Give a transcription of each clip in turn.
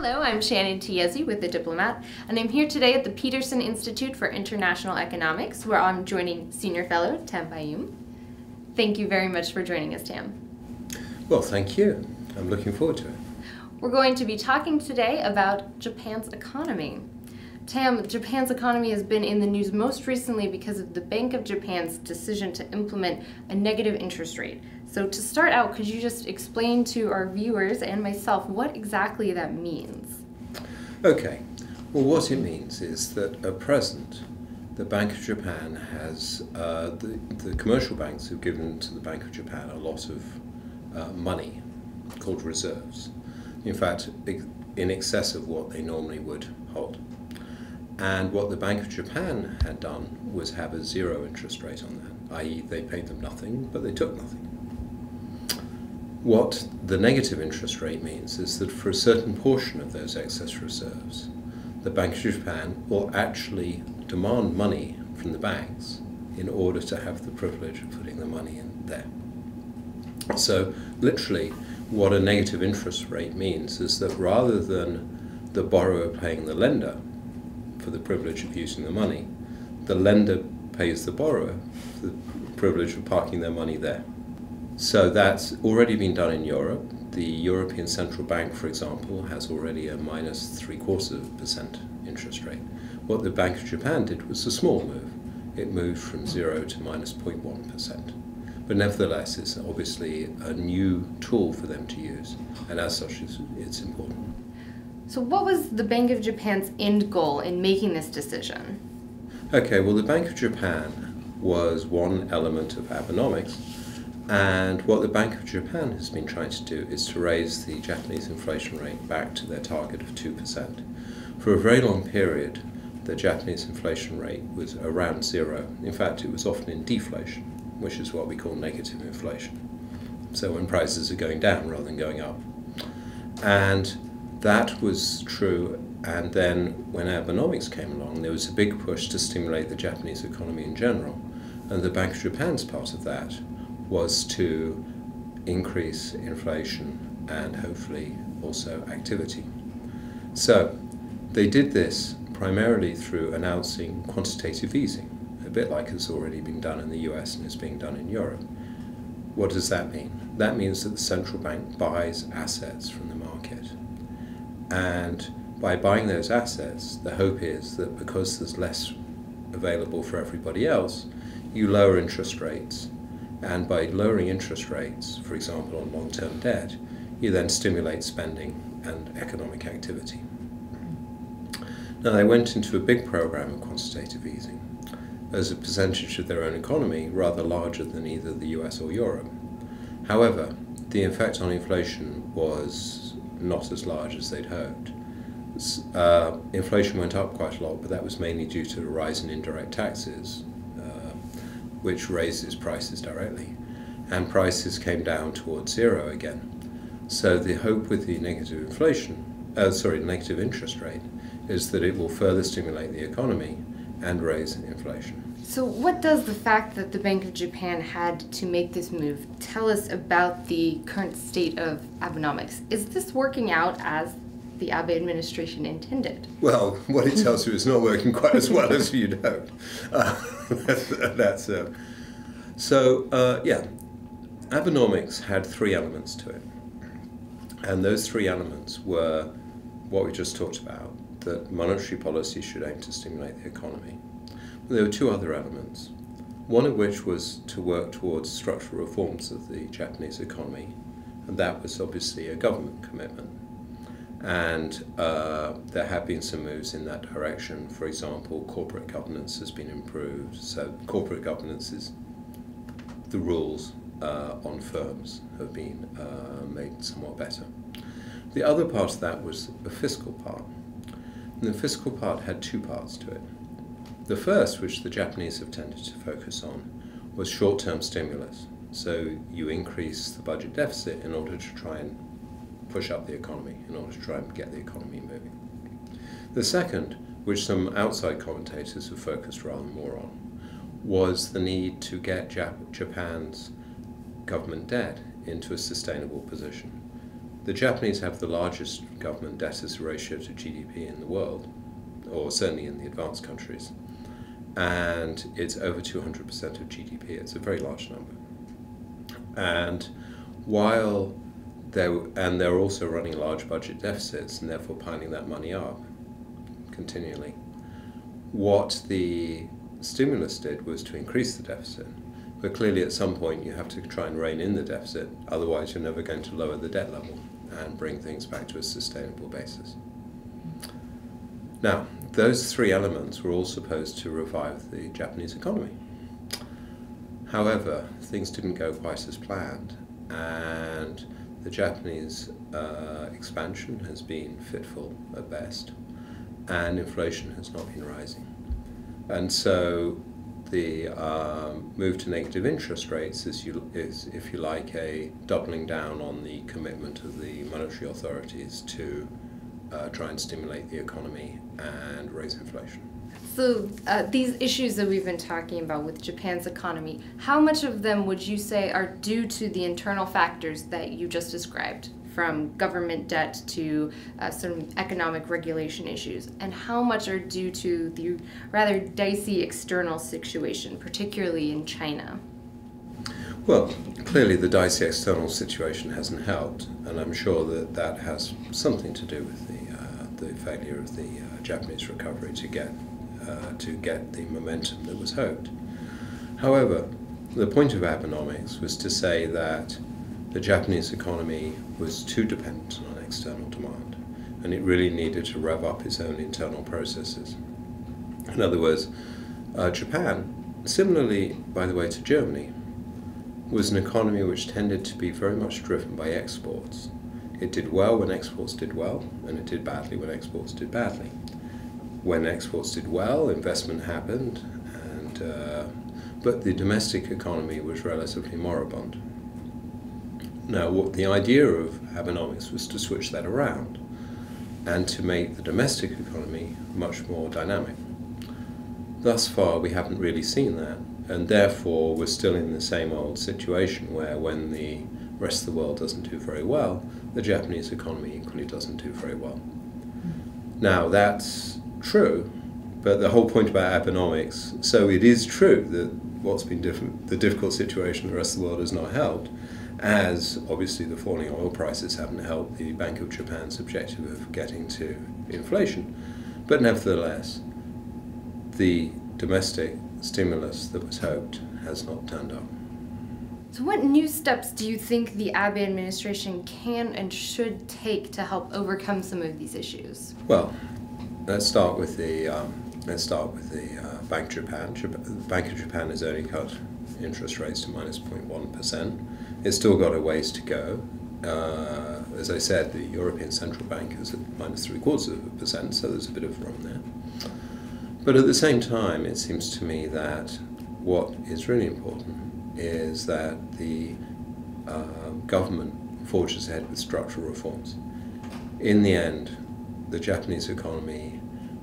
Hello, I'm Shannon Tiezi with the Diplomat, and I'm here today at the Peterson Institute for International Economics, where I'm joining Senior Fellow Tamim Bayoumi. Thank you very much for joining us, Tam. Well, thank you. I'm looking forward to it. We're going to be talking today about Japan's economy. Tam, Japan's economy has been in the news most recently because of the Bank of Japan's decision to implement a negative interest rate. So to start out, could you just explain to our viewers and myself what exactly that means? Okay. Well, what it means is that at present, the Bank of Japan has, the commercial banks have given to the Bank of Japan a lot of money called reserves. In fact, in excess of what they normally would hold. And what the Bank of Japan had done was have a zero interest rate on that, i.e. they paid them nothing, but they took nothing. What the negative interest rate means is that for a certain portion of those excess reserves, the Bank of Japan will actually demand money from the banks in order to have the privilege of putting the money in there. So literally, what a negative interest rate means is that rather than the borrower paying the lender for the privilege of using the money, the lender pays the borrower for the privilege of parking their money there. So that's already been done in Europe. The European Central Bank, for example, has already a -0.75% interest rate. What the Bank of Japan did was a small move. It moved from 0 to -0.1%. But nevertheless, it's obviously a new tool for them to use, and as such, it's important. So what was the Bank of Japan's end goal in making this decision? Okay, well, the Bank of Japan was one element of Abenomics, and what the Bank of Japan has been trying to do is to raise the Japanese inflation rate back to their target of 2%. For a very long period, the Japanese inflation rate was around zero. In fact, it was often in deflation, which is what we call negative inflation. So when prices are going down rather than going up. And that was true, and then when Abenomics came along, there was a big push to stimulate the Japanese economy in general. And the Bank of Japan's part of that was to increase inflation and hopefully also activity. So they did this primarily through announcing quantitative easing, a bit like it's already been done in the US and is being done in Europe. What does that mean? That means that the central bank buys assets from the market. And by buying those assets, the hope is that because there's less available for everybody else, you lower interest rates. And by lowering interest rates, for example on long-term debt, you then stimulate spending and economic activity. Now they went into a big program of quantitative easing as a percentage of their own economy rather larger than either the US or Europe. However, the effect on inflation was not as large as they'd hoped. Inflation went up quite a lot, but that was mainly due to a rise in indirect taxes, which raises prices directly, and prices came down towards zero again. So the hope with the negative negative interest rate is that it will further stimulate the economy and raise inflation. So what does the fact that the Bank of Japan had to make this move tell us about the current state of Abenomics? Is this working out as the Abe administration intended? Well, what it tells you is not working quite as well as you'd hoped. Abenomics had three elements to it. And those three elements were what we just talked about, that monetary policy should aim to stimulate the economy. There were two other elements, one of which was to work towards structural reforms of the Japanese economy, and that was obviously a government commitment. And there have been some moves in that direction. For example, corporate governance has been improved. So corporate governance is the rules on firms have been made somewhat better. The other part of that was the fiscal part. And the fiscal part had two parts to it. The first, which the Japanese have tended to focus on, was short-term stimulus. So you increase the budget deficit in order to try and push up the economy, in order to try and get the economy moving. The second, which some outside commentators have focused rather more on, was the need to get Japan's government debt into a sustainable position. the Japanese have the largest government debt as a ratio to GDP in the world, or certainly in the advanced countries, and it's over 200% of GDP. It's a very large number. And while they're also running large budget deficits and therefore piling that money up continually, what the stimulus did was to increase the deficit. But clearly at some point you have to try and rein in the deficit, otherwise you're never going to lower the debt level and bring things back to a sustainable basis. Now, those three elements were all supposed to revive the Japanese economy. However, things didn't go quite as planned, and the Japanese expansion has been fitful at best, and inflation has not been rising. And so the move to negative interest rates is, if you like, a doubling down on the commitment of the monetary authorities to try and stimulate the economy and raise inflation. So these issues that we've been talking about with Japan's economy, how much of them would you say are due to the internal factors that you just described, from government debt to some economic regulation issues, and how much are due to the rather dicey external situation, particularly in China? Well, clearly the dicey external situation hasn't helped, and I'm sure that that has something to do with the failure of the Japanese recovery to get the momentum that was hoped. However, the point of Abenomics was to say that the Japanese economy was too dependent on external demand, and it really needed to rev up its own internal processes. In other words, Japan, similarly, by the way, to Germany, was an economy which tended to be very much driven by exports. It did well when exports did well, and it did badly when exports did badly. When exports did well, investment happened, but the domestic economy was relatively moribund. Now, what the idea of Abenomics was to switch that around and to make the domestic economy much more dynamic. Thus far, we haven't really seen that, and therefore we're still in the same old situation where when the rest of the world doesn't do very well, the Japanese economy equally doesn't do very well. Now, that's true, but the whole point about Abenomics, so it is true that what's been the difficult situation in the rest of the world has not helped, as obviously the falling oil prices haven't helped the Bank of Japan's objective of getting to inflation. But nevertheless, the domestic stimulus that was hoped has not turned up. So what new steps do you think the Abe administration can and should take to help overcome some of these issues? Well, let's start with the Bank of Japan. The Bank of Japan has only cut interest rates to minus 0.1%. It's still got a ways to go. As I said, the European Central Bank is at minus 0.75%, so there's a bit of room there. But at the same time, it seems to me that what is really important is that the government forges ahead with structural reforms. In the end, the Japanese economy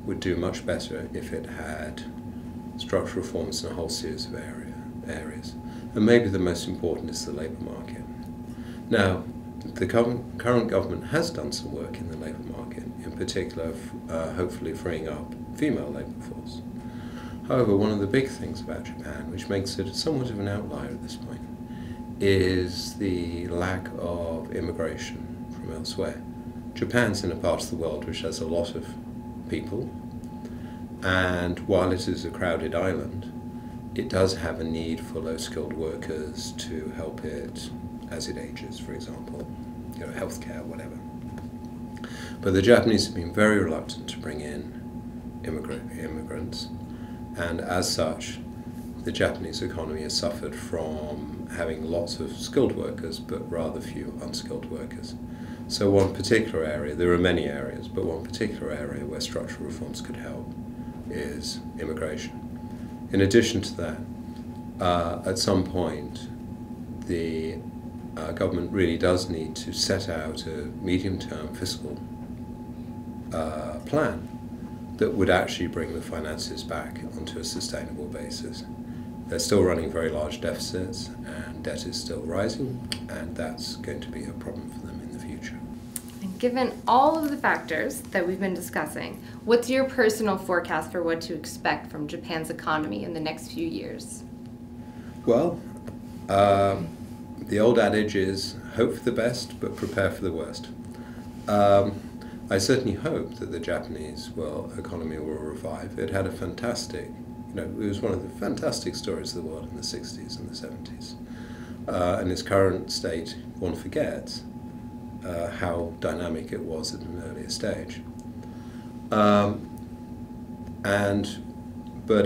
would do much better if it had structural reforms in a whole series of areas. And maybe the most important is the labour market. Now, the current government has done some work in the labour market, in particular, hopefully freeing up female labour force. However, one of the big things about Japan, which makes it somewhat of an outlier at this point, is the lack of immigration from elsewhere. Japan's in a part of the world which has a lot of people, and while it is a crowded island, it does have a need for low-skilled workers to help it as it ages, for example, healthcare, whatever. But the Japanese have been very reluctant to bring in immigrants, and as such, the Japanese economy has suffered from having lots of skilled workers, but rather few unskilled workers. So one particular area, there are many areas, but one particular area where structural reforms could help is immigration. In addition to that, at some point, the government really does need to set out a medium-term fiscal plan that would actually bring the finances back onto a sustainable basis. They're still running very large deficits, and debt is still rising, and that's going to be a problem for them in the future. given all of the factors that we've been discussing, what's your personal forecast for what to expect from Japan's economy in the next few years? Well, the old adage is hope for the best, but prepare for the worst. I certainly hope that the Japanese economy will revive. It had a fantastic, it was one of the fantastic stories of the world in the 60s and the 70s. And its current state, one forgets how dynamic it was at an earlier stage. But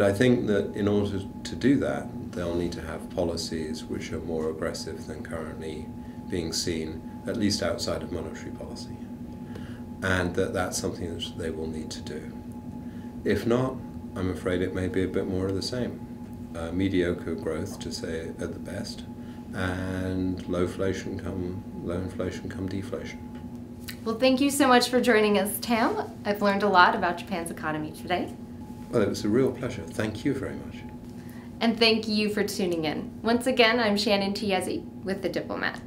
I think that in order to do that, they'll need to have policies which are more aggressive than currently being seen, at least outside of monetary policy. And that's something that they will need to do. If not, I'm afraid it may be a bit more of the same. Mediocre growth, to say at the best, and low inflation come deflation. Well, thank you so much for joining us, Tam. I've learned a lot about Japan's economy today. Well, it was a real pleasure. Thank you very much. And thank you for tuning in. Once again, I'm Shannon Tiezi with The Diplomat.